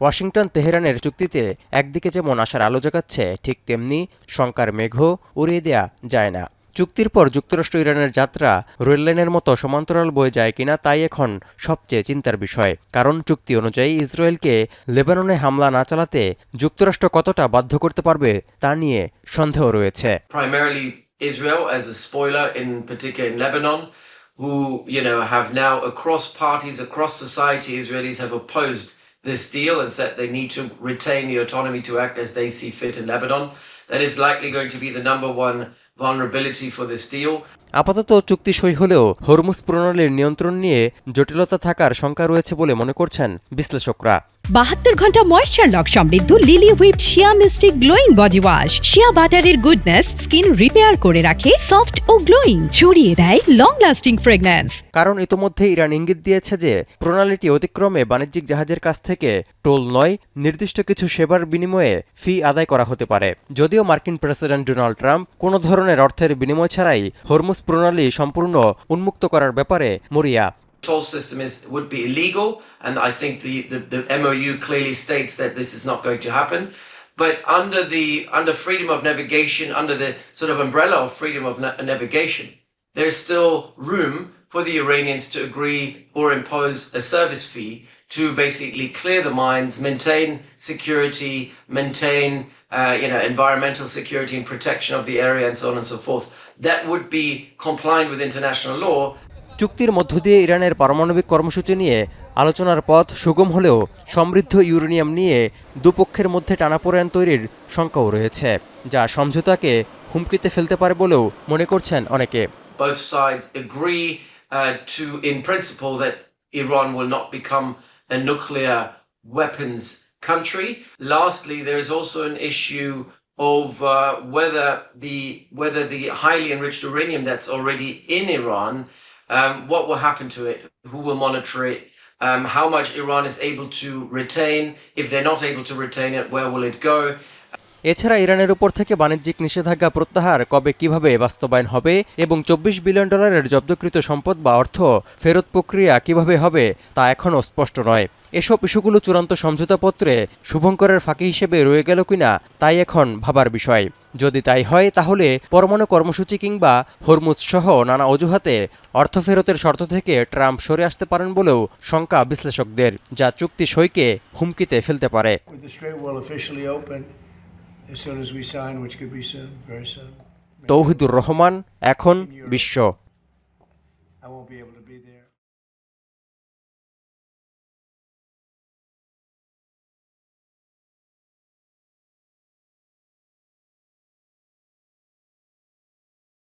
Washington তেহরানের চুক্তিতে একদিকে যেমন আশার আলো জাগাচ্ছে, ঠিক তেমনি শঙ্কার মেঘও উড়িয়ে দেয়া যায় না। চুক্তির পর যুক্তরাষ্ট্র ইরানের যাত্রা রেললাইনের মতো সমান্তরাল বয়ে যায় কিনা তাই এখন সবচেয়ে চিন্তার বিষয়। কারণ চুক্তি অনুযায়ী ইসরায়েলকে লেবাননে হামলা না চালাতে যুক্তরাষ্ট্র কতটা বাধ্য করতে পারবে তা নিয়ে সন্দেহ রয়েছে। Primarily Israel as a spoiler, in particular in Lebanon, who have now across parties, across society, Israelis have opposed this deal and said they need to retain the autonomy to act as they see fit in Lebanon. That is likely going to be the number one vulnerability for this deal. আপাতত চুক্তি সই হলেও Hormuz প্রণালীর নিয়ন্ত্রণ নিয়ে জটিলতা থাকার শঙ্কা রয়েছে বলে মনে করছেন বিশ্লেষকরা। 72 ঘন্টা ময়েশ্চার লক সমৃদ্ধ লিলি হুইপ শিয়া মিস্টিক গ্লোয়িং বডি ওয়াশ। শিয়া বাটারের গুডনেস স্কিন রিপেয়ার করে রাখে সফট ও গ্লোয়িং, ছড়িয়ে দেয় লং লাস্টিং ফ্রেগন্যান্স। কারণ ইতোমধ্যে ইরান ইঙ্গিত দিয়েছে যে প্রণালীটি অতিক্রমে বাণিজ্যিক জাহাজের কাছ থেকে টোল নয়, নির্দিষ্ট কিছু সেবার বিনিময়ে ফি আদায় করা হতে পারে। যদিও মার্কিন প্রেসিডেন্ট ডোনাল্ড ট্রাম্প কোনো ধরনের অর্থের বিনিময় ছাড়াই হরমুজ প্রণালী সম্পূর্ণ উন্মুক্ত করার ব্যাপারে মরিয়া। Toll system would be illegal, and I think the MOU clearly states that this is not going to happen. But under freedom of navigation, under the sort of umbrella of freedom of navigation, there is still room for the Iranians to agree or impose a service fee to basically clear the mines, maintain security, maintain environmental security and protection of the area, and so on and so forth. That would be compliant with international law. চুক্তির মধ্য দিয়ে ইরানের পারমাণবিক কর্মসূচি নিয়ে আলোচনার পথ সুগম হলেও সমৃদ্ধ ইউরেনিয়াম নিয়ে দুপক্ষের মধ্যে টানাপোড়েন তৈরির শঙ্কাও রয়েছে, যা সমঝোতাকে হুমকিতে ফেলতে পারে বলেও মনে করছেন অনেকে। Both sides agree in principle that Iran will not become a nuclear weapons country. Lastly, there is also an issue of whether the highly enriched uranium that's already in Iran, what will happen to it, who will monitor it, how much Iran is able to retain. If they're not able to retain it, where will it go? এছাড়া ইরানের উপর থেকে বাণিজ্যিক নিষেধাজ্ঞা প্রত্যাহার কবে কিভাবে বাস্তবায়ন হবে এবং $24 বিলিয়ন জব্দকৃত সম্পদ বা অর্থ ফেরত প্রক্রিয়া কিভাবে হবে তা এখনও স্পষ্ট নয়। এসব ইস্যুগুলো চূড়ান্ত সমঝোতাপত্রে শুভঙ্করের ফাঁকি হিসেবে রয়ে গেল কিনা তাই এখন ভাবার বিষয়। যদি তাই হয় তাহলে পরমাণু কর্মসূচি কিংবা হরমুজ সহ নানা অজুহাতে অর্থ ফেরতের শর্ত থেকে ট্রাম্প সরে আসতে পারেন বলেও শঙ্কা বিশ্লেষকদের, যা চুক্তি সইকে হুমকিতে ফেলতে পারে। তৌহিদুর রহমান, এখন বিশ্ব।